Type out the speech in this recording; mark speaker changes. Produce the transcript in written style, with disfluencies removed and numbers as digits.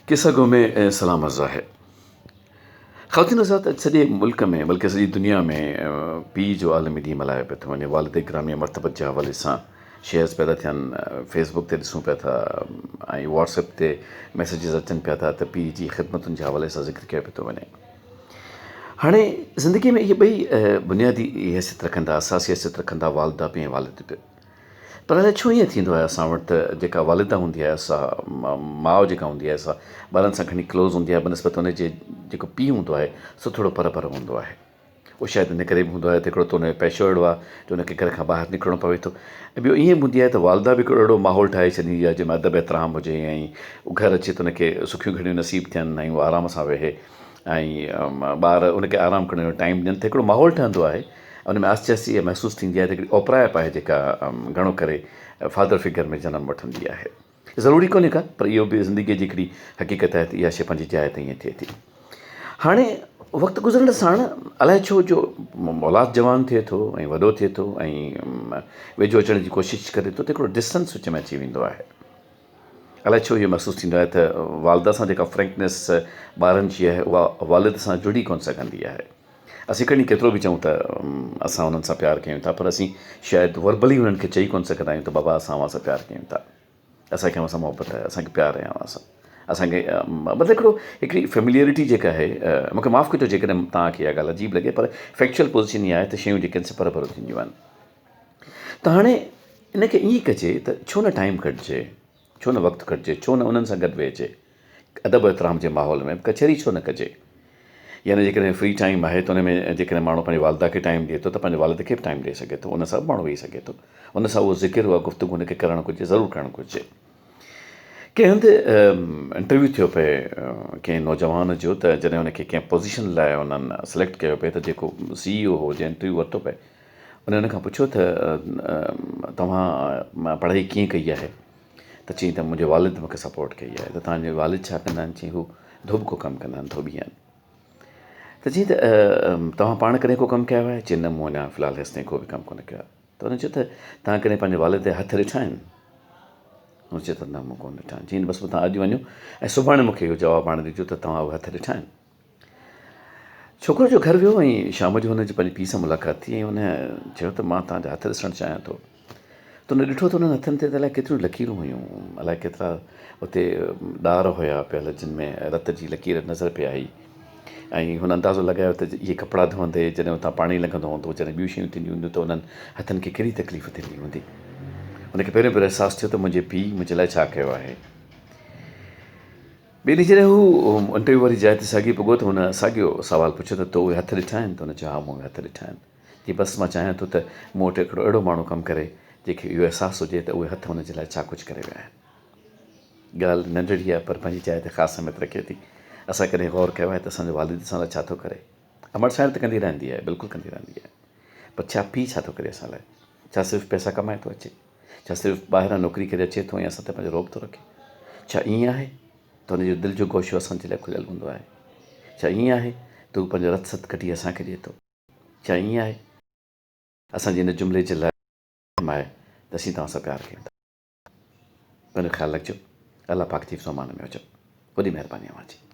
Speaker 1: किस्सा गो में सलाम अर्ज़ा है। ख़वातीन हज़रात सॼे मुल्क में बल्कि सॼी दुनिया में पीउ जो आलमी ॾींहुं मल्हायो पियो थो वञे। वालिद गिरामी मरतबत जे हवाले सां शेयर्स पिया था थियनि, फेसबुक ते ॾिसूं पिया था ऐं व्हाट्सएप ते मैसेजिस अचनि पिया था त पीउ जी ख़िदमतुनि जे हवाले सां ज़िक्र कयो पियो थो वञे। हाणे ज़िंदगीअ में इहे ॿई बुनियादी हैसियत रखंदा, असासी हैसियत रखंदा, वालिदा बि ऐं वालिद बि। पर अलाए छो ईअं थींदो आहे असां वटि त जेका वालिदा हूंदी आहे, असां माउ जेका हूंदी आहे, असां ॿारनि सां घणी क्लोज़ हूंदी आहे बनस्बत हुनजे जेको पीउ हूंदो आहे सो थोरो पर हूंदो आहे। उहो शायदि इन करे बि हूंदो आहे त हिकिड़ो त हुनजो पैसो अहिड़ो आहे जो हुनखे घर खां ॿाहिरि निकिरणो पवे थो। ऐं ॿियो ईअं बि हूंदी आहे त वालिदा बि हिकिड़ो अहिड़ो माहौल ठाहे छॾींदी आहे जंहिंमें अदब एतिराम हुजे ऐं घरु अचे त हुनखे सुखियूं घणियूं नसीब थियनि ऐं उहो आराम सां वेहे ऐं ॿार उनखे आराम करण जो टाइम ॾियनि त हिकिड़ो माहौल ठहंदो आहे। उन में आस्ते आस्ते इहा महसूसु थींदी आहे त हिकिड़ी ओपराइप आहे जेका घणो करे फादर फिगर में जनमु वठंदी आहे। ज़रूरी कोन्हे का, पर इहो बि ज़िंदगीअ जी हिकिड़ी हक़ीक़त आहे त इहा शइ पंहिंजी जाइ ते ईअं थिए थी। हाणे वक़्तु गुज़रण साण अलाए छो जो औलाद जवान थिए थो ऐं वॾो थिए थो ऐं वेझो अचण जी कोशिशि करे थो त हिकिड़ो डिस्टेंस विच में अची वेंदो आहे। अलाए छो इहो महसूसु थींदो आहे त वालिदा सां जेका फ्रैंकनेस ॿारनि जी आहे उहा वालिद सां जुड़ी कोन सघंदी आहे। असीं कॾहिं केतिरो बि चऊं त असां उन्हनि सां प्यारु कयूं था, पर असीं शायदि वर्बली उन्हनि खे चई कोन सघंदा आहियूं त बाबा असां अव्हां सां प्यारु कयूं था, असांखे अव्हां सां मोहबत आहे, असांखे प्यारु आहे अव्हां सां। असांखे मतिलबु हिकिड़ी फेमिलियरिटी जेका आहे, मूंखे माफ़ु कजो जेकॾहिं तव्हांखे इहा ॻाल्हि अजीब लॻे, पर फैक्चुअल पोज़ीशन इहा आहे त शयूं जेके आहिनि से पर थींदियूं आहिनि। त हाणे इनखे ईअं कजे त छो न टाइम कढिजे, छो न वक़्तु कढिजे, छो न उन्हनि सां गॾु वेहिजे अदब एतिराम जे माहौल में। कचहरी छो न कजे? यानी जेकॾहिं फ्री टाइम आहे त हुन में जेकॾहिं माण्हू पंहिंजे वालिदा खे टाइम ॾिए थो त पंहिंजे वालिद खे बि टाइम ॾेई सघे थो, उन सां बि माण्हू वेही सघे थो, उन सां उहो ज़िक्र उहा गुफ़्तगू हुनखे करणु घुरिजे, ज़रूरु करणु घुरिजे। कंहिं हंधि इंटरव्यू थियो पए कंहिं नौजवान जो, त जॾहिं हुनखे कंहिं पोज़ीशन लाइ उन्हनि सिलेक्ट कयो पए त जेको CEO हो जंहिं इंटरव्यू वरितो पए उन हुनखां पुछियो त तव्हां पढ़ाई कीअं कई आहे? त चई त मुंहिंजे वालिद मूंखे सपोर्ट कई आहे। त तव्हांजे वालिद छा कंदा आहिनि? चई हू धोबको कमु कंदा आहिनि, धोबी आहिनि। त चई त तव्हां पाण कॾहिं को कमु कयो आहे? चई न, मूं अञा फ़िलहालु हेसि ताईं को बि कमु कोन्हे कयो आहे। त हुन चयो त तव्हां कॾहिं पंहिंजे वालिद जा हथ ॾिठा आहिनि? हुन चयो त न, मूं कोन ॾिठा आहिनि। चई बसि तव्हां अॼु वञो ऐं सुभाणे मूंखे इहो जवाबु आणे ॾिजो त तव्हां उहे हथ ॾिठा आहिनि। छोकिरो जो घर वियो ऐं शाम जो हुनजी पंहिंजे पीउ सां मुलाक़ात थी ऐं हुन चयो त मां तव्हांजा हथ ॾिसणु चाहियां थो। त हुन ॾिठो त हुननि हथनि ते त अलाए केतिरियूं लकीरूं हुयूं, अलाए केतिरा उते ॾार हुया पियल जिन में रत जी लकीर नज़र पे आई। ऐं हुन अंदाज़ो लॻायो त इहे कपिड़ा धोअंदे जॾहिं हुतां पाणी लॻंदो हूंदो, जॾहिं ॿियूं शयूं थींदियूं हूंदियूं त हुननि हथनि खे कहिड़ी तकलीफ़ थींदी हूंदी। हुनखे पहिरियों अहसासु थियो त मुंहिंजे पीउ मुंहिंजे लाइ छा कयो आहे। ॿिए ॾींहुं जॾहिं हू इंटरव्यू वारी जाइ ते साॻी पुॻो त हुन साॻियो सुवालु पुछियो त तो उहे हथ ॾिठा आहिनि? त हुन चयो हा, मूं उहे हथ ॾिठा आहिनि। की बसि मां चाहियां थो त मूं वटि हिकिड़ो अहिड़ो माण्हू कमु करे जंहिंखे इहो अहसासु हुजे त उहे हथ हुनजे लाइ छा कुझु करे विया आहिनि। ॻाल्हि नंढड़ी आहे पर पंहिंजी जाइ ते ख़ासि अहमियत रखे थी। असां कॾहिं गौर कयो आहे त असांजो वालिद असां लाइ छा थो करे? अमड़ साइड त कंदी रहंदी आहे, बिल्कुलु कंदी रहंदी आहे, पर छा पीउ छा थो करे असां लाइ? छा सिर्फ़ु पैसा कमाए थो अचे? छा सिर्फ़ु ॿाहिरां नौकिरी करे अचे थो ऐं असां ते पंहिंजो रोब थो रखे? छा ईअं आहे त हुनजो दिलि जो गोशो असांजे लाइ खुलियलु हूंदो आहे? छा ईअं आहे त हू पंहिंजो रत सत कढी असांखे ॾिए थो? छा ईअं आहे असांजे इन जुमिले जे लाइ आहे त असीं तव्हां सां प्यारु कयूं था? पंहिंजो ख़्यालु रखिजो। अलाह पाक जी फ़मान में हुजो। वॾी महिरबानी अव्हां जी।